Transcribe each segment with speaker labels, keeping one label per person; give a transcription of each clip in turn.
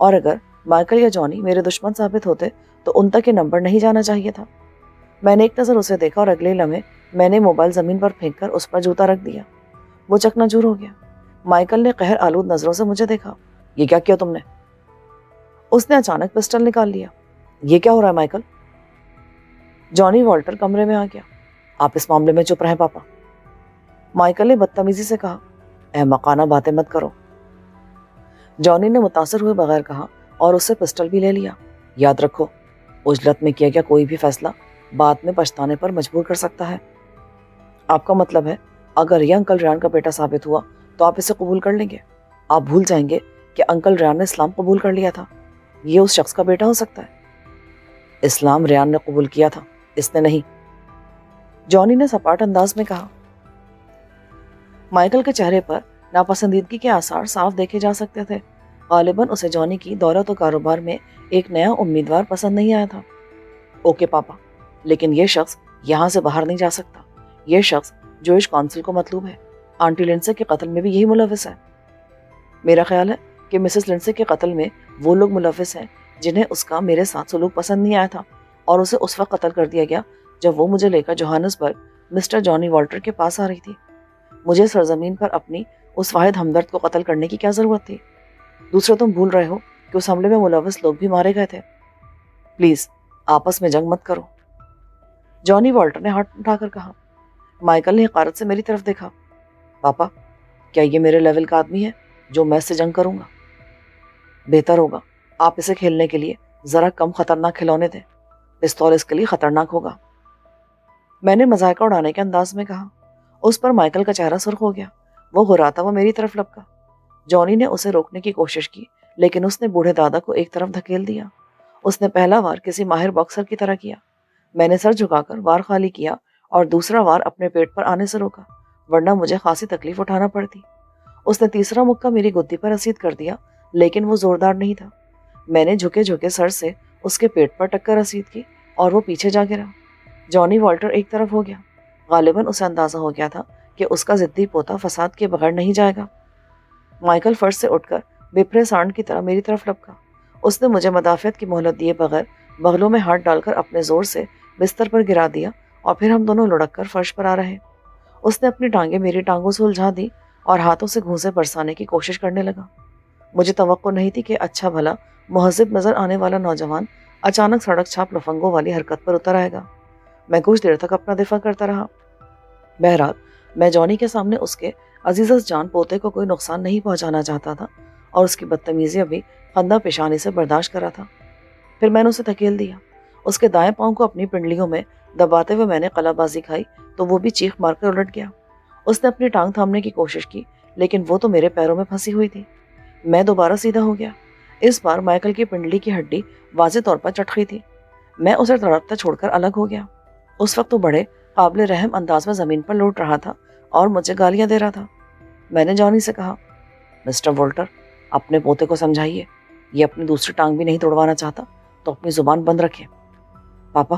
Speaker 1: اور اگر مائیکل یا جانی میرے دشمن ثابت ہوتے تو ان تک یہ نمبر نہیں جانا چاہیے تھا۔ میں نے ایک نظر اسے دیکھا اور اگلے لمحے میں نے موبائل زمین پر پھینک کر اس پر جوتا رکھ دیا۔ وہ چکنا چور ہو گیا۔ مائیکل نے قہر آلود نظروں سے مجھے دیکھا۔ یہ کیا کیا تم نے؟ اس نے اچانک پسٹل نکال لیا۔ یہ کیا ہو رہا ہے مائیکل؟ جانی والٹر کمرے میں آ گیا۔ آپ اس معاملے میں چپ رہیں پاپا، مائیکل نے بدتمیزی سے کہا۔ احمقانہ باتیں مت کرو، جانی نے متاثر ہوئے بغیر کہا اور اس سے پسٹل بھی لے لیا۔ یاد رکھو، عجلت میں کیا کوئی بھی فیصلہ بعد میں پچھتانے پر مجبور کر سکتا ہے۔ آپ کا مطلب ہے اگر یہ انکل ریان کا بیٹا ثابت ہوا تو آپ اسے قبول کر لیں گے؟ آپ بھول جائیں گے کہ انکل ریان نے اسلام قبول کر لیا تھا۔ یہ اس شخص کا بیٹا ہو سکتا ہے۔ اسلام ریان نے قبول کیا تھا، اس نے نہیں، جانی نے سپاٹ انداز میں کہا۔ مائیکل کے چہرے پر ناپسندیدگی کے آثار صاف دیکھے جا سکتے تھے۔ غالباً اسے جانی کی دولت و کاروبار میں ایک نیا امیدوار پسند نہیں آیا تھا۔ اوکے پاپا، لیکن یہ شخص یہاں سے باہر نہیں جا سکتا۔ یہ شخص جوئش کونسل کو مطلوب ہے۔ آنٹی لنڈسے کے قتل میں بھی یہی ملوث ہے۔ میرا خیال ہے کہ مسز لنڈسے کے قتل میں وہ لوگ ملوث ہیں جنہیں اس کا میرے ساتھ سلوک پسند نہیں آیا تھا اور اسے اس وقت قتل کر دیا گیا جب وہ مجھے لے کر جوہانسبرگ مسٹر جانی والٹر کے پاس آ رہی تھی۔ مجھے سرزمین پر اپنی اس واحد ہمدرد کو قتل کرنے کی کیا ضرورت تھی؟ دوسرے تم بھول رہے ہو کہ اس حملے میں ملوث لوگ بھی مارے گئے تھے۔ پلیز آپس میں جنگ مت کرو، جانی والٹر نے ہاتھ اٹھا کر کہا۔ مائیکل نے حقارت سے میری طرف دیکھا۔ پاپا، کیا یہ میرے لیول کا آدمی ہے جو میں اس سے جنگ کروں گا؟ بہتر ہوگا آپ اسے کھیلنے کے لیے ذرا کم خطرناک کھلونے دیں، پستول اس کے لیے خطرناک ہوگا، میں نے مذائقہ اڑانے کے انداز میں کہا۔ اس پر مائیکل کا چہرہ سرخ ہو گیا۔ وہ غراتا وہ میری طرف لپکا۔ جانی نے اسے روکنے کی کوشش کی لیکن اس نے بوڑھے دادا کو ایک طرف دھکیل دیا۔ اس نے پہلا وار کسی ماہر باکسر کی طرح کیا۔ میں نے سر جھکا کر وار خالی کیا اور دوسرا وار اپنے پیٹ پر آنے سے روکا، ورنہ مجھے خاصی تکلیف اٹھانا پڑتی۔ اس نے تیسرا مکہ میری گدی پر رسید کر دیا لیکن وہ زوردار نہیں تھا۔ میں نے جھکے جھکے سر سے اس کے پیٹ پر ٹکر رسید کی اور وہ پیچھے جا گرا۔ جانی والٹر ایک طرف ہو گیا۔ غالباً اسے اندازہ ہو گیا تھا کہ اس کا ضدی پوتا فساد کے بغیر نہیں جائے گا۔ مائیکل فرش سے اٹھ کر بپھرے سانڈ کی طرح میری طرف لپکا۔ اس نے مجھے مدافعت کی مہلت دیے بغیر بغلوں میں ہاتھ ڈال کر اپنے زور سے بستر پر گرا دیا اور پھر ہم دونوں لڑک کر فرش پر آ رہے۔ اس نے اپنی ٹانگیں میری ٹانگوں سے الجھا دی اور ہاتھوں سے گھونسے برسانے کی کوشش کرنے لگا۔ مجھے توقع نہیں تھی کہ اچھا بھلا مہذب نظر آنے والا نوجوان اچانک سڑک چھاپ لفنگوں والی حرکت پر اتر آئے گا۔ میں کچھ دیر تک اپنا دفاع کرتا رہا۔ بہرحال میں جانی کے سامنے اس کے عزیز جان پوتے کو کوئی نقصان نہیں پہنچانا چاہتا تھا اور اس کی بدتمیزیاں بھی خندہ پیشانی سے برداشت کرا تھا۔ پھر میں نے اسے دھکیل دیا۔ اس کے دائیں پاؤں کو اپنی پنڈلیوں میں دباتے ہوئے میں نے قلع بازی کھائی تو وہ بھی چیخ مار کر الٹ گیا۔ اس نے اپنی ٹانگ تھامنے کی کوشش کی لیکن وہ تو میرے پیروں میں پھنسی ہوئی تھی۔ میں دوبارہ سیدھا ہو گیا۔ اس بار مائیکل کی پنڈلی کی ہڈی واضح طور پر چٹکی تھی۔ میں اسے تڑپتا چھوڑ کر الگ ہو گیا۔ اس وقت وہ بڑے قابل رحم انداز میں زمین پر لوٹ رہا تھا اور مجھے گالیاں دے رہا تھا۔ میں نے جانی سے کہا، مسٹر والٹر، اپنے پوتے کو سمجھائیے، یہ اپنی دوسری ٹانگ بھی نہیں توڑوانا چاہتا تو اپنی زبان بند رکھے۔ پاپا،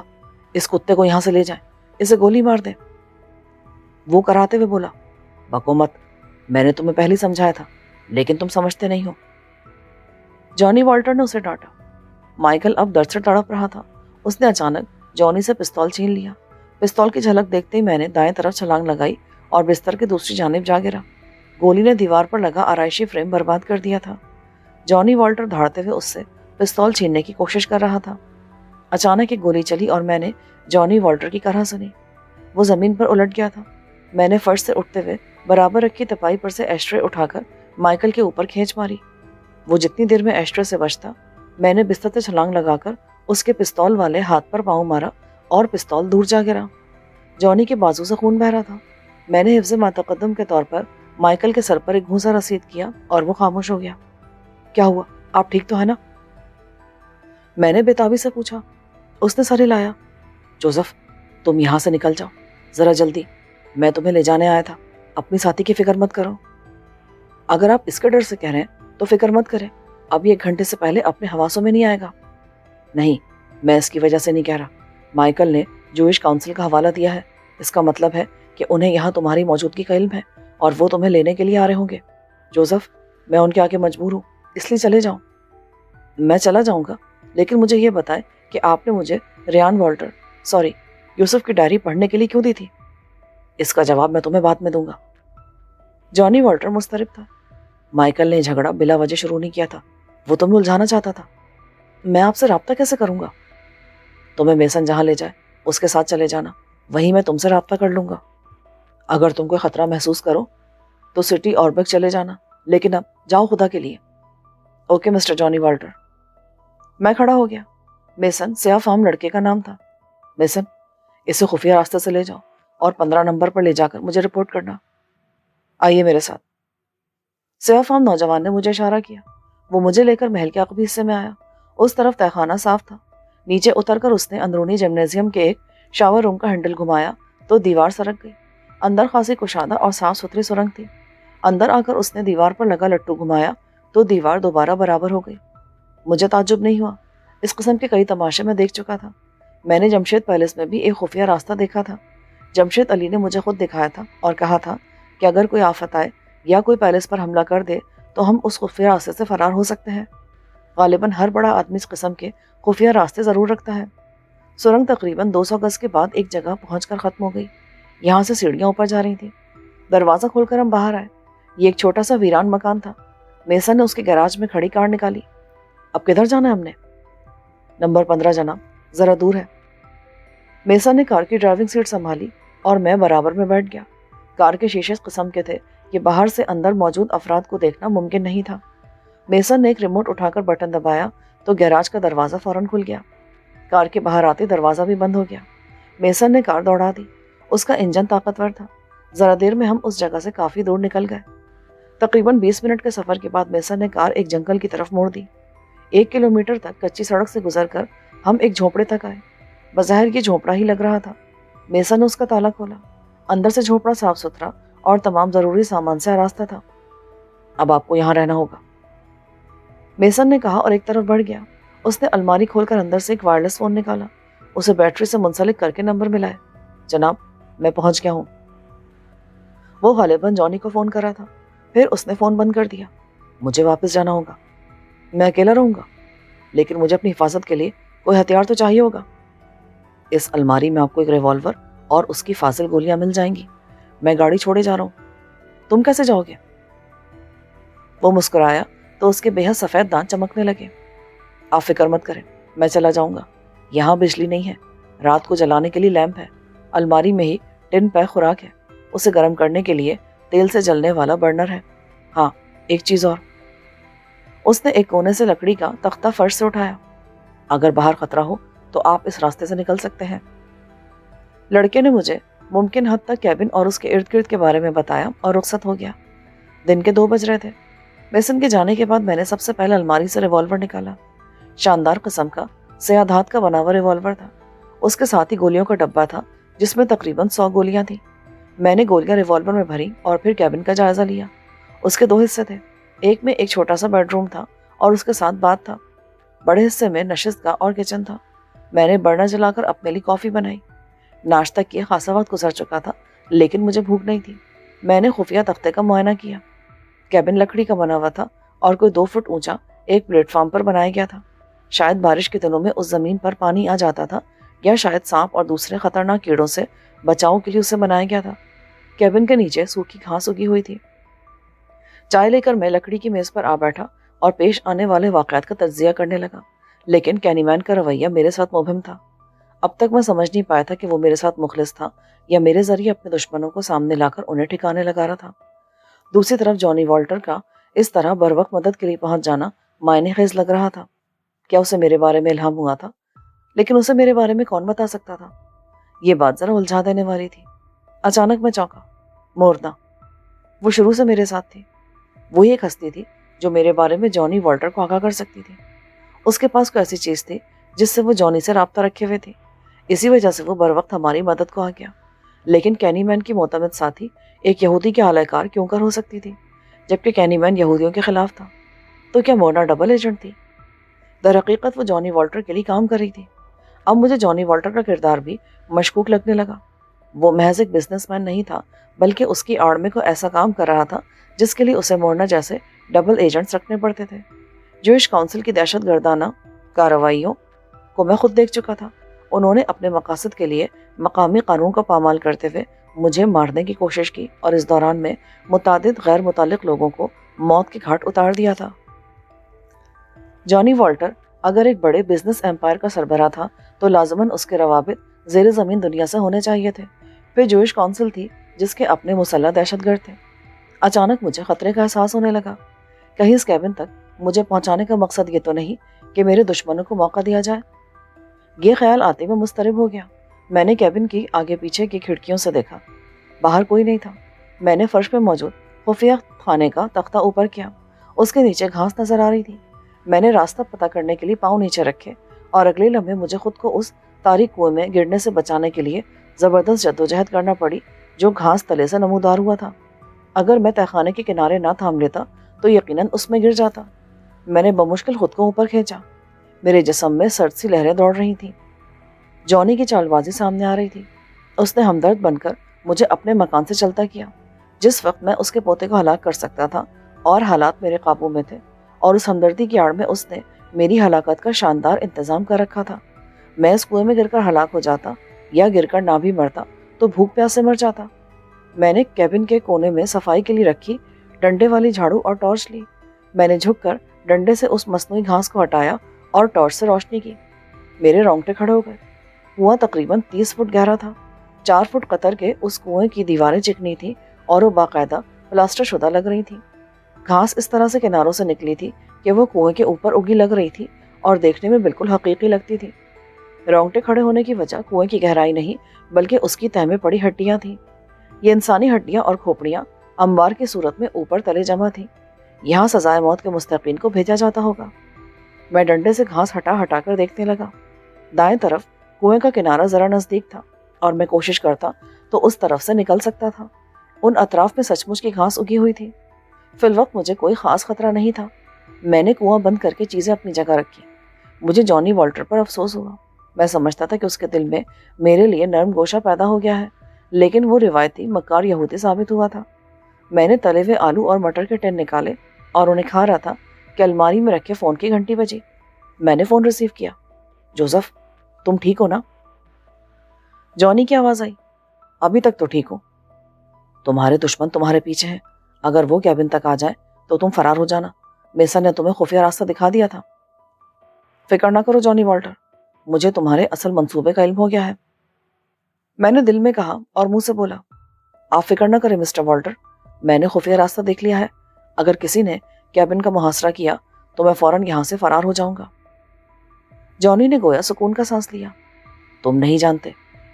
Speaker 1: اس کتے کو یہاں سے لے جائیں، اسے گولی مار دیں، وہ کراتے ہوئے بولا۔ بکو مت، میں نے تمہیں پہلے سمجھایا تھا لیکن تم سمجھتے نہیں ہو، جانی والٹر نے اسے ڈانٹا۔ مائیکل اب درد سے تڑپ رہا تھا۔ اس نے اچانک جانی سے پستول چھین لیا۔ پستول کی جھلک دیکھتے ہی میں نے دائیں طرف چھلانگ لگائی اور بستر کی دوسری جانب جا گرا۔ گولی نے دیوار پر لگا آرائشی فریم برباد کر دیا تھا۔ جانی والٹر دھاڑتے ہوئے اس سے پستول چھیننے کی کوشش کر رہا تھا۔ اچانک ایک گولی چلی اور میں نے جانی والٹر کی کرہ سنی۔ وہ زمین پر الٹ گیا تھا۔ میں نے فرش سے اٹھتے ہوئے برابر رکھی تپائی پر سے ایشٹرے اٹھا کر مائیکل کے اوپر کھینچ ماری۔ وہ جتنی دیر میں ایشٹرے سے بچتا، میں نے بستر سے چھلانگ لگا کر اس کے پستول والے ہاتھ پر پاؤں مارا اور پستول دور جا گرا۔ جانی کے بازو سے خون بہہ رہا تھا۔ میں نے حفظ متقدم کے طور پر مائیکل کے سر پر ایک گھونسا رسید کیا اور وہ خاموش ہو گیا۔ کیا ہوا؟ آپ ٹھیک تو ہے نا؟ میں نے بےتابی سے پوچھا۔ اس نے سر ہلایا۔ جوزف، تم یہاں سے نکل جاؤ ذرا جلدی، میں تمہیں لے جانے آیا تھا، اپنی ساتھی کی فکر مت کرو۔ اگر آپ اس کے ڈر سے کہہ رہے ہیں تو فکر مت کریں، اب یہ 1 گھنٹے سے پہلے اپنے حواسوں میں نہیں آئے گا۔ نہیں، میں اس کی وجہ سے نہیں کہہ رہا، مائیکل نے جوئش کونسل کا حوالہ دیا ہے، اس کا مطلب ہے کہ انہیں یہاں تمہاری موجودگی کا علم ہے اور وہ تمہیں لینے کے لیے آ رہے ہوں گے۔ جوزف، میں ان کے آگے مجبور ہوں، اس لیے چلے جاؤ۔ میں چلا جاؤں گا، لیکن مجھے یہ بتائیں کہ آپ نے مجھے ریان والٹر یوسف کی ڈائری پڑھنے کے لیے کیوں دی تھی؟ اس کا جواب میں تمہیں بعد میں دوں گا۔ جانی والٹر مضطرب تھا۔ مائیکل نے جھگڑا بلا وجہ شروع نہیں کیا تھا، وہ تمہیں الجھانا چاہتا تھا۔ میں آپ سے رابطہ کیسے کروں گا؟ تمہیں میسن جہاں لے جائے اس کے ساتھ چلے جانا، وہیں میں تم سے رابطہ کر لوں گا۔ اگر تم کوئی خطرہ محسوس کرو تو سٹی اوربیگ چلے جانا، لیکن اب جاؤ خدا کے لیے۔ اوکے مسٹر جانی والٹر۔ میں کھڑا ہو گیا۔ میسن سیاہ فام لڑکے کا نام تھا۔ میسن، اسے خفیہ راستے سے لے جاؤ اور 15 نمبر پر لے جا کر مجھے رپورٹ کرنا۔ آئیے میرے ساتھ۔ سیاہ فام نوجوان نے مجھے اشارہ کیا۔ وہ مجھے لے کر محل کے عقبی حصے میں آیا۔ اس طرف تہہ خانہ صاف تھا۔ نیچے اتر کر اس نے اندرونی جمنازیم کے ایک شاور روم کا ہینڈل گھمایا تو دیوار سرک گئی۔ اندر خاصی کشادہ اور صاف ستھری سرنگ تھی۔ اندر آ کر اس نے دیوار پر لگا لٹو گھمایا تو دیوار دوبارہ برابر ہو گئی۔ مجھے تعجب نہیں ہوا، اس قسم کے کئی تماشے میں دیکھ چکا تھا۔ میں نے جمشید پیلس میں بھی ایک خفیہ راستہ دیکھا تھا۔ جمشید علی نے مجھے خود دکھایا تھا اور کہا تھا کہ اگر کوئی آفت آئے یا کوئی پیلس پر حملہ کر دے تو ہم اس خفیہ راستے سے فرار ہو سکتے ہیں۔ غالباً ہر بڑا آدمی اس قسم کے خفیہ راستے ضرور رکھتا ہے۔ سرنگ تقریباً 200 گز کے بعد ایک جگہ پہنچ کر ختم ہو گئی۔ یہاں سے سیڑھیاں اوپر جا رہی تھیں۔ دروازہ کھول کر ہم باہر آئے۔ یہ ایک چھوٹا سا ویران مکان تھا۔ میسن نے اس کے گیراج میں کھڑی کار نکالی۔ اب کدھر جانا ہے ہم نے؟ نمبر 15 جناب، ذرا دور ہے۔ میسن نے کار کی ڈرائیونگ سیٹ سنبھالی اور میں برابر میں بیٹھ گیا۔ کار کے شیشے اس قسم کے تھے کہ باہر سے اندر موجود افراد کو دیکھنا ممکن نہیں تھا۔ میسن نے ایک ریموٹ اٹھا کر بٹن دبایا تو گیراج کا دروازہ فوراً کھل گیا۔ کار کے باہر آتے دروازہ بھی بند ہو گیا۔ میسن نے کار دوڑا دی۔ اس کا انجن طاقتور تھا۔ ذرا دیر میں ہم اس جگہ سے کافی دور نکل گئے۔ تقریباً 20 منٹ کے سفر کے بعد میسن نے کار ایک جنگل کی طرف موڑ دی۔ 1 کلومیٹر تک کچی سڑک سے گزر کر ہم ایک جھونپڑے تک آئے۔ بظاہر یہ جھونپڑا ہی لگ رہا تھا۔ میسن نے اس کا تالا کھولا۔ اندر سے جھونپڑا صاف ستھرا اور تمام ضروری سامان سے آراستہ تھا۔ اب آپ کو یہاں رہنا ہوگا، میسن نے کہا اور ایک طرف بڑھ گیا۔ اس نے الماری کھول کر اندر سے ایک وائرلیس فون نکالا، اسے بیٹری سے منسلک کر کے نمبر ملائے۔ جناب، میں پہنچ گیا ہوں۔ وہ غالباً جانی کو فون کر رہا تھا۔ پھر اس نے فون بند کر دیا۔ مجھے واپس جانا ہوگا۔ میں اکیلا رہوں گا، لیکن مجھے اپنی حفاظت کے لیے کوئی ہتھیار تو چاہیے ہوگا۔ اس الماری میں آپ کو ایک ریوالور اور اس کی فاضل گولیاں مل جائیں گی۔ میں گاڑی چھوڑے جا رہا ہوں، تم کیسے جاؤ گے؟ وہ مسکرایا تو اس کے بے حد سفید دانت چمکنے لگے۔ آپ فکر مت کریں، میں چلا جاؤں گا۔ یہاں بجلی نہیں ہے، رات کو جلانے کے لیے لیمپ ہے۔ الماری میں ہی ٹن پیک خوراک ہے، اسے گرم کرنے کے لیے تیل سے جلنے والا برنر ہے۔ ہاں، ایک چیز اور۔ اس نے ایک کونے سے لکڑی کا تختہ فرش سے اٹھایا۔ اگر باہر خطرہ ہو تو آپ اس راستے سے نکل سکتے ہیں۔ لڑکے نے مجھے ممکن حد تک کیبن اور اس کے ارد گرد کے بارے میں بتایا اور رخصت ہو گیا۔ دن کے 2 بج رہے تھے۔ میسن کے جانے کے بعد میں نے سب سے پہلے الماری سے ریوالور نکالا۔ شاندار قسم کا سیاہ دھات کا بنا ہوا ریوالور تھا۔ اس کے ساتھ ہی گولیوں کا ڈبہ تھا جس میں تقریباً 100 گولیاں تھیں۔ میں نے گولیاں ریوالور میں بھری اور پھر کیبن کا جائزہ لیا۔ اس کے 2 حصے تھے۔ ایک میں ایک چھوٹا سا بیڈ روم تھا اور اس کے ساتھ باتھ تھا۔ بڑے حصے میں نشست گاہ اور کچن تھا۔ میں نے برنر جلا کر اپنے لیے کافی بنائی۔ ناشتہ کیے خاصا وقت گزر چکا تھا، لیکن مجھے بھوک نہیں تھی۔ میں نے خفیہ تختے کا معائنہ کیا۔ کیبن لکڑی کا بنا ہوا تھا اور کوئی 2 فٹ اونچا ایک پلیٹ فارم پر بنایا گیا تھا۔ شاید بارش کے دنوں میں اس زمین پر پانی آ جاتا تھا یا شاید سانپ اور دوسرے خطرناک کیڑوں سے بچاؤ کے لیے اسے بنایا گیا تھا۔ کیبن کے نیچے سوکھی گھاس اگی ہوئی تھی۔ چائے لے کر میں لکڑی کی میز پر آ بیٹھا اور پیش آنے والے واقعات کا تجزیہ کرنے لگا، لیکن کینی مین کا رویہ میرے ساتھ مبہم تھا۔ اب تک میں سمجھ نہیں پایا تھا کہ وہ میرے ساتھ مخلص تھا یا میرے ذریعے اپنے دشمنوں کو سامنے لا کر انہیں ٹھکانے لگا رہا تھا۔ دوسری طرف جانی والٹر کا اس طرح بروقت مدد کے لیے پہنچ جانا معنی خیز لگ رہا تھا۔ کیا اسے میرے بارے میں الہام ہوا تھا؟ لیکن اسے میرے بارے میں کون بتا سکتا تھا؟ یہ بات ذرا الجھا دینے والی تھی۔ اچانک میں چونکا۔ مورنا، وہ شروع سے میرے ساتھ تھی۔ وہی ایک ہستی تھی جو میرے بارے میں جانی والٹر کو آگاہ کر سکتی تھی۔ اس کے پاس کوئی ایسی چیز تھی جس سے وہ جانی سے رابطہ رکھے ہوئے تھی۔ اسی وجہ سے وہ بروقت ہماری مدد کو آ گیا۔ لیکن کینی مین کی معتمد ساتھی ایک یہودی کے اعلی کار کیوں کر ہو سکتی تھی، جبکہ کینی مین یہودیوں کے خلاف تھا؟ تو کیا مورنا ڈبل ایجنٹ تھی؟ در حقیقت وہ جانی والٹر کے لیے کام کر رہی تھی۔ اب مجھے جانی والٹر کا کردار بھی مشکوک لگنے لگا۔ وہ محض ایک بزنس مین نہیں تھا، بلکہ اس کی آڑ میں کوئی ایسا کام کر رہا تھا جس کے لیے اسے مورنا جیسے ڈبل ایجنٹس رکھنے پڑتے تھے۔ جوئش کونسل کی دہشت گردانہ کارروائیوں کو میں خود دیکھ چکا تھا۔ انہوں نے اپنے مقاصد کے لیے مقامی قانون کا پامال کرتے ہوئے مجھے مارنے کی کوشش کی اور اس دوران میں متعدد غیر متعلق لوگوں کو موت کے گھاٹ اتار دیا تھا۔ جانی والٹر اگر ایک بڑے بزنس ایمپائر کا سربراہ تھا تو لازماً اس کے روابط زیر زمین دنیا سے ہونے چاہیے تھے۔ پھر جوئش کونسل تھی جس کے اپنے مسلح دہشت گرد تھے۔ اچانک مجھے خطرے کا احساس ہونے لگا۔ کہیں اس کیبن تک مجھے پہنچانے کا مقصد یہ تو نہیں کہ میرے دشمنوں کو موقع دیا جائے؟ یہ خیال آتے میں مضطرب ہو گیا۔ میں نے کیبن کی آگے پیچھے کی کھڑکیوں سے دیکھا، باہر کوئی نہیں تھا۔ میں نے فرش پہ موجود خفیہ خانے کا تختہ اوپر کیا، اس کے نیچے گھاس نظر آ رہی تھی۔ میں نے راستہ پتہ کرنے کے لیے پاؤں نیچے رکھے اور اگلے لمحے مجھے خود کو اس تاریک کنویں میں گرنے سے بچانے کے لیے زبردست جدوجہد کرنا پڑی جو گھاس تلے سے نمودار ہوا تھا۔ اگر میں تہخانے کے کنارے نہ تھام لیتا تو یقیناً اس میں گر جاتا۔ میں نے بمشکل خود کو اوپر کھینچا۔ میرے جسم میں سرد سی لہریں دوڑ رہی تھیں۔ جانی کی چال بازی سامنے آ رہی تھی۔ اس نے ہمدرد بن کر مجھے اپنے مکان سے چلتا کیا۔ جس وقت میں اس کے پوتے کو ہلاک کر سکتا تھا اور حالات میرے قابو میں تھے، اور اس ہمدردی کی آڑ میں اس نے میری ہلاکت کا شاندار انتظام کر رکھا تھا۔ میں اس کنویں میں گر کر ہلاک ہو جاتا یا گر کر نہ بھی مرتا تو بھوک پیاس سے مر جاتا۔ میں نے کیبن کے کونے میں صفائی کے لیے رکھی ڈنڈے والی جھاڑو اور ٹارچ لی۔ میں نے جھک کر ڈنڈے سے اس مصنوعی گھاس کو ہٹایا اور ٹارچ سے روشنی کی۔ میرے رونگٹے کھڑے ہو گئے۔ کنواں تقریباً 30 فٹ گہرا تھا۔ 4 فٹ قطر کے اس کنویں کی دیواریں چکنی تھیں اور وہ باقاعدہ پلاسٹر شدہ لگ رہی تھیں۔ گھاس اس طرح سے کناروں سے نکلی تھی کہ وہ کنویں کے اوپر اگی لگ رہی تھی اور دیکھنے میں بالکل حقیقی لگتی تھی۔ رونگٹے کھڑے ہونے کی وجہ کنویں کی گہرائی نہیں بلکہ اس کی تہہ میں پڑی ہڈیاں تھیں۔ یہ انسانی ہڈیاں اور کھوپڑیاں انبار کی صورت میں اوپر تلے جمع تھیں۔ یہاں سزائے موت کے مستحقین کو بھیجا جاتا ہوگا۔ میں ڈنڈے سے گھاس ہٹا ہٹا کر دیکھنے لگا۔ دائیں طرف کنویں کا کنارہ ذرا نزدیک تھا اور میں کوشش کرتا تو اس طرف سے نکل سکتا تھا۔ ان اطراف میں سچ مچ کی گھاس اگی ہوئی تھی۔ فی الوقت مجھے کوئی خاص خطرہ نہیں تھا۔ میں نے کنواں بند کر کے چیزیں اپنی جگہ رکھی۔ مجھے جانی والٹر پر افسوس ہوا۔ میں سمجھتا تھا کہ اس کے دل میں میرے لیے نرم گوشہ پیدا ہو گیا ہے، لیکن وہ روایتی مکار یہودی ثابت ہوا تھا۔ میں نے تلے ہوئے آلو اور مٹر کے ٹین نکالے اور انہیں کھا رہا تھا کہ الماری میں رکھے فون کی گھنٹی بجی۔ میں نے فون ریسیو کیا۔ جوزف، تم ٹھیک ہو نا؟ جانی کی آواز آئی۔ ابھی تک تو ٹھیک ہو۔ تمہارے دشمن تمہارے پیچھے ہیں۔ اگر وہ کیبن تک آ جائیں تو تم فرار ہو جانا۔ میسن نے تمہیں خفیہ راستہ دکھا دیا تھا۔ فکر نہ کرو جانی والٹر، مجھے تمہارے اصل منصوبے کا علم ہو گیا ہے۔ میں نے دل میں کہا اور منہ سے بولا، آپ فکر نہ کریں مسٹر والٹر، میں نے خفیہ راستہ دیکھ لیا ہے۔ اگر کسی نے کیبن کا محاصرہ کیا تو میں فوراً یہاں سے فرار ہو جاؤں گا۔ جانی نے گویا سکون کا سانس لیا۔ تم نہیں جانتے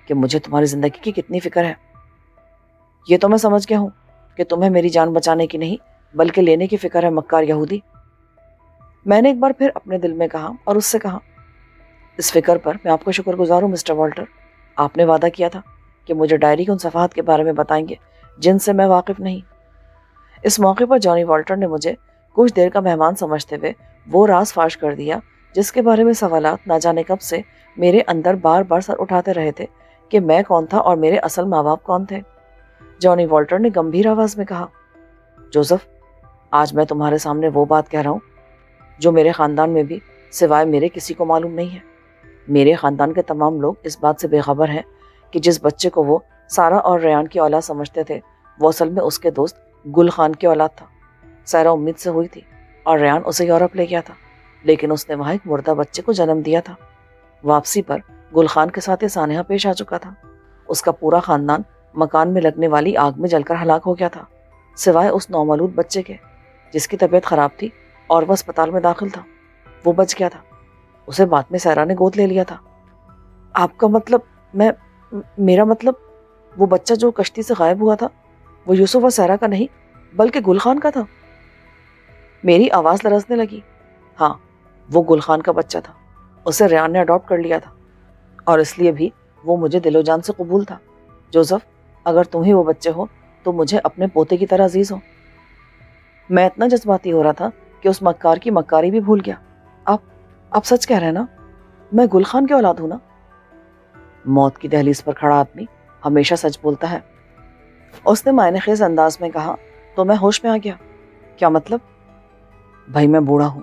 Speaker 1: کہ مجھے تمہاری زندگی کی کتنی فکر ہے۔ یہ تو میں سمجھ گیا ہوں کہ تمہیں میری جان بچانے کی نہیں بلکہ لینے کی فکر ہے، مکار یہودی۔ میں نے ایک بار پھر اپنے دل میں کہا اور اس سے کہا، اس فکر پر میں آپ کا شکر گزار ہوں مسٹر والٹر۔ آپ نے وعدہ کیا تھا کہ مجھے ڈائری کے ان صفحات کے بارے میں بتائیں گے جن سے میں واقف نہیں۔ اس موقع پر جانی والٹر نے مجھے کچھ دیر کا مہمان سمجھتے ہوئے وہ راز فاش کر دیا جس کے بارے میں سوالات نہ جانے کب سے میرے اندر بار بار سر اٹھاتے رہے تھے کہ میں کون تھا اور میرے اصل ماں باپ کون تھے۔ جانی والٹر نے گمبھیر آواز میں کہا، جوزف، آج میں تمہارے سامنے وہ بات کہہ رہا ہوں جو میرے خاندان میں بھی سوائے میرے کسی کو معلوم نہیں ہے۔ میرے خاندان کے تمام لوگ اس بات سے بے خبر ہیں کہ جس بچے کو وہ سارا اور ریان کی اولاد سمجھتے تھے وہ اصل میں اس کے دوست گل خان کی اولاد تھا۔ سارا امید سے ہوئی تھی اور ریان اسے یورپ لے گیا تھا، لیکن اس نے وہاں ایک مردہ بچے کو جنم دیا تھا۔ واپسی پر گل خان کے ساتھ یہ سانحہ پیش آ چکا تھا۔ اس کا پورا خاندان مکان میں لگنے والی آگ میں جل کر ہلاک ہو گیا تھا، سوائے اس نومولود بچے کے جس کی طبیعت خراب تھی اور وہ اسپتال میں داخل تھا۔ وہ بچ گیا تھا، اسے بعد میں سیرا نے گود لے لیا تھا۔ آپ کا مطلب میرا مطلب وہ بچہ جو کشتی سے غائب ہوا تھا وہ یوسف اور سیرا کا نہیں بلکہ گل خان کا تھا؟ میری آواز لرزنے لگی۔ ہاں، وہ گل خان کا بچہ تھا۔ اسے ریان نے اڈاپٹ کر لیا تھا اور اس لیے بھی وہ مجھے دل و جان سے قبول تھا۔ جوزف، اگر تم ہی وہ بچے ہو تو مجھے اپنے پوتے کی طرح عزیز ہو۔ میں اتنا جذباتی ہو رہا تھا کہ اس مکار کی مکاری بھی بھول گیا۔ آپ سچ کہہ رہے ہیں نا؟ میں گل خان کی اولاد ہوں نا؟ موت کی دہلیز پر کھڑا آدمی ہمیشہ سچ بولتا ہے، اس نے معنی خیز انداز میں کہا۔ تو میں ہوش میں آ گیا۔ کیا مطلب؟ بھائی میں بوڑھا ہوں،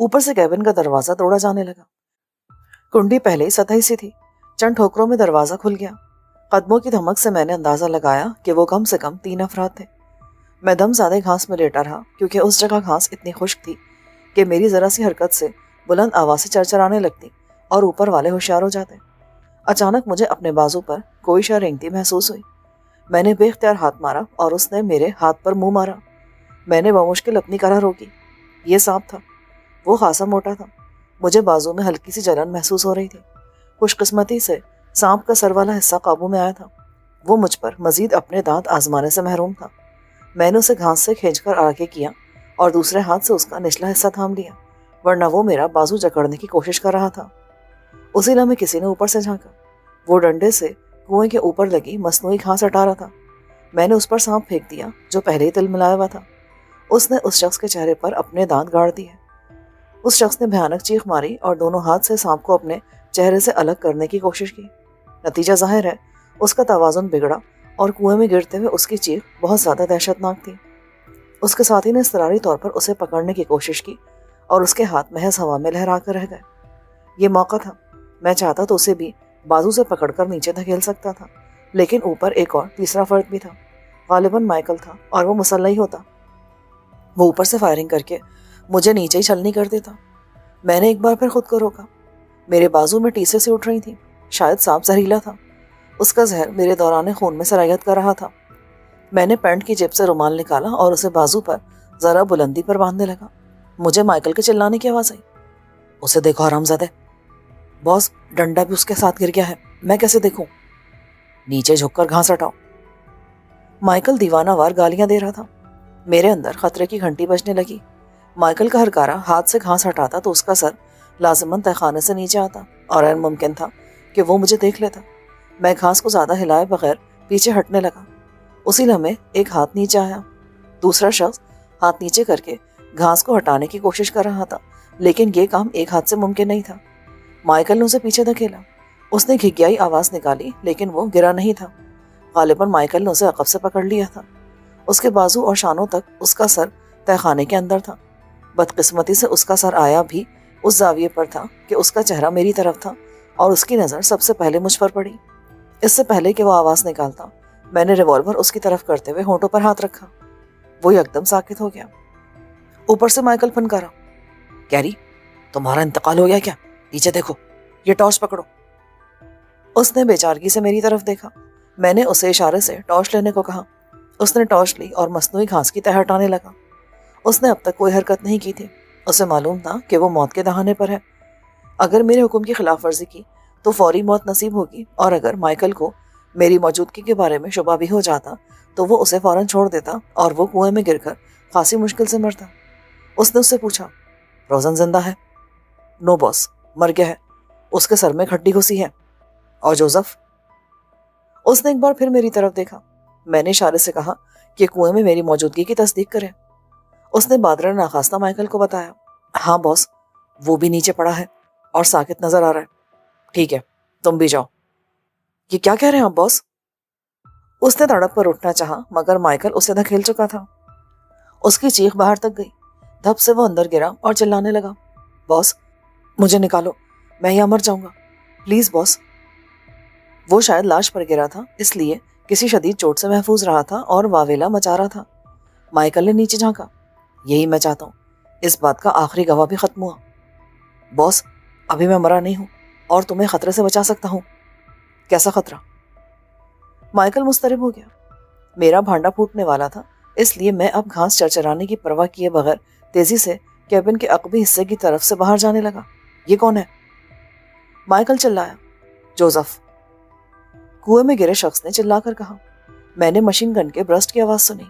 Speaker 1: اوپر سے کیبن کا دروازہ توڑا جانے لگا۔ کنڈی پہلے ہی سطحی سی تھی، چند ٹھوکروں میں دروازہ کھل گیا۔ قدموں کی دھمک سے میں نے اندازہ لگایا کہ وہ کم سے کم 3 افراد تھے۔ میں دم زادے گھاس میں لیٹا رہا، کیونکہ اس جگہ گھاس اتنی خشک تھی کہ میری ذرا سی حرکت سے بلند آواز سے چرچرانے لگتی اور اوپر والے ہوشیار ہو جاتے۔ اچانک مجھے اپنے بازو پر کوئی شے رینگتی محسوس ہوئی۔ میں نے بے اختیار ہاتھ مارا اور اس نے میرے ہاتھ پر منہ مارا۔ میں نے بمشکل اپنی کرا روکی۔ یہ سانپ تھا۔ وہ خاصا موٹا تھا۔ مجھے بازو میں ہلکی سی جلن محسوس ہو رہی تھی۔ خوش قسمتی سے سانپ کا سر والا حصہ قابو میں آیا تھا۔ وہ مجھ پر مزید اپنے دانت آزمانے سے محروم تھا۔ میں نے اسے گھاس سے کھینچ کر آگے کیا اور دوسرے ہاتھ سے اس کا نچلا حصہ تھام لیا، ورنہ وہ میرا بازو جکڑنے کی کوشش کر رہا تھا۔ اسی لمحے کسی نے اوپر سے جھانکا۔ وہ ڈنڈے سے کنویں کے اوپر لگی مصنوعی گھاس ہٹا رہا تھا۔ میں نے اس پر سانپ پھینک دیا جو پہلے ہی تل ملایا ہوا تھا۔ اس نے اس شخص کے چہرے پر اپنے دانت گاڑ دیے۔ اس شخص نے بھیانک چیخ ماری اور دونوں ہاتھ سے سانپ کو اپنے چہرے سے الگ کرنے کی کوشش کی۔ نتیجہ ظاہر ہے، اس کا توازن بگڑا اور کنویں میں گرتے ہوئے اس کی چیخ بہت زیادہ دہشتناک تھی۔ اس کے ساتھی نے اضطراری طور پر اسے پکڑنے کی کوشش کی اور اس کے ہاتھ محض ہوا میں لہرا کر رہ گئے۔ یہ موقع تھا، میں چاہتا تو اسے بھی بازو سے پکڑ کر نیچے دھکیل سکتا تھا، لیکن اوپر ایک اور تیسرا فرد بھی تھا۔ غالباً مائیکل تھا اور وہ مسلح ہی ہوتا۔ وہ اوپر سے فائرنگ کر کے مجھے نیچے ہی چھلنی کر دیتا۔ میں نے ایک بار پھر خود کو روکا۔ میرے بازو میں ٹیسے سے اٹھ رہی تھی۔ شاید سانپ زہریلا تھا۔ اس کا زہر میرے دوران خون میں سرایت کر رہا تھا۔ میں نے پینٹ کی جیب سے رومال نکالا اور اسے بازو پر ذرا بلندی پر باندھنے لگا۔ مجھے مائیکل کے چلانے کی آواز آئی۔ اسے دیکھو حرامزادے، باس ڈنڈا بھی اس کے ساتھ گر گیا ہے، میں کیسے دیکھوں؟ نیچے جھک کر گھاس ہٹاؤ۔ مائیکل دیوانہ وار گالیاں دے رہا تھا۔ میرے اندر خطرے کی گھنٹی بجنے لگی۔ مائیکل کا ہرکارا ہاتھ سے گھاس ہٹاتا تو اس کا سر لازماً تہخانے سے نیچے آتا اور عین ممکن تھا کہ وہ مجھے دیکھ لیتا۔ میں گھاس کو زیادہ ہلائے بغیر پیچھے ہٹنے لگا۔ اسی لمحے ایک ہاتھ نیچے آیا۔ دوسرا شخص ہاتھ نیچے کر کے گھاس کو ہٹانے کی کوشش کر رہا تھا، لیکن یہ کام ایک ہاتھ سے ممکن نہیں تھا۔ مائیکل نے اسے پیچھے دھکیلا۔ اس نے گھگیائی آواز نکالی، لیکن وہ گرا نہیں تھا۔ غالباً مائیکل نے اسے عقب سے پکڑ لیا تھا۔ اس کے بازو اور شانوں تک اس کا سر تہخانے کے اندر تھا۔ بدقسمتی سے اس کا سر آیا بھی اس زاویے پر تھا کہ اس کا چہرہ میری طرف تھا اور اس کی نظر سب سے پہلے مجھ پر پڑی۔ اس سے پہلے کہ وہ آواز نکالتا، میں نے ریوالور اس کی طرف کرتے ہوئے ہونٹوں پر ہاتھ رکھا۔ وہ یکدم ساکت ہو گیا۔ اوپر سے مائیکل پھنکارا، کیری تمہارا انتقال ہو گیا کیا؟ نیچے دیکھو، یہ ٹارچ پکڑو۔ اس نے بے چارگی سے میری طرف دیکھا۔ میں نے اسے اشارے سے ٹارچ لینے کو کہا۔ اس نے ٹارچ لی اور مصنوعی گھاس کی تہ ہٹانے لگا۔ اس نے اب تک کوئی حرکت نہیں کی تھی۔ اسے معلوم تھا کہ وہ موت کے دہانے پر ہے۔ اگر میرے حکم کی خلاف ورزی کی تو فوری موت نصیب ہوگی، اور اگر مائیکل کو میری موجودگی کے بارے میں شبہ بھی ہو جاتا تو وہ اسے فوراً چھوڑ دیتا اور وہ کنویں میں گر کر خاصی مشکل سے مرتا۔ اس نے اس سے پوچھا، روزن زندہ ہے؟ نو باس، مر گیا ہے، اس کے سر میں کھڈی گھسی ہے۔ اور جوزف؟ اس نے ایک بار پھر میری طرف دیکھا۔ میں نے اشارے سے کہا کہ کنویں میں میری موجودگی کی تصدیق کرے۔ اس نے بادرہ ناخواستہ مائیکل کو بتایا، ہاں باس، وہ بھی نیچے پڑا ہے اور ساکت نظر آ رہا ہے۔ ٹھیک ہے، تم بھی جاؤ۔ یہ کیا کہہ رہے ہیں آپ باس؟ اس نے تڑپ پر اٹھنا چاہا، مگر مائیکل اسے دھکیل چکا تھا۔ اس کی چیخ باہر تک گئی۔ دھپ سے وہ اندر گرا اور چلانے لگا، باس مجھے نکالو، میں یہاں مر جاؤں گا، پلیز باس۔ وہ شاید لاش پر گرا تھا، اس لیے کسی شدید چوٹ سے محفوظ رہا تھا اور واویلا مچا رہا تھا۔ مائیکل نے نیچے جھانکا، یہی میں چاہتا ہوں، اس بات کا آخری گواہ بھی ختم ہوا۔ باس ابھی میں مرا نہیں ہوں اور تمہیں خطرے سے بچا سکتا ہوں۔ کیسا خطرہ؟ مائیکل مضطرب ہو گیا۔ میرا بھانڈا پھوٹنے والا تھا، اس لیے میں اب گھاس چرچرانے کی پرواہ کیے بغیر تیزی سے کیبن کے عقبی حصے کی طرف سے باہر جانے لگا۔ یہ کون ہے؟ مائیکل چلایا، جوزف۔ کنویں میں گرے شخص نے چلا کر کہا۔ میں نے مشین گن کے برسٹ کی آواز سنی۔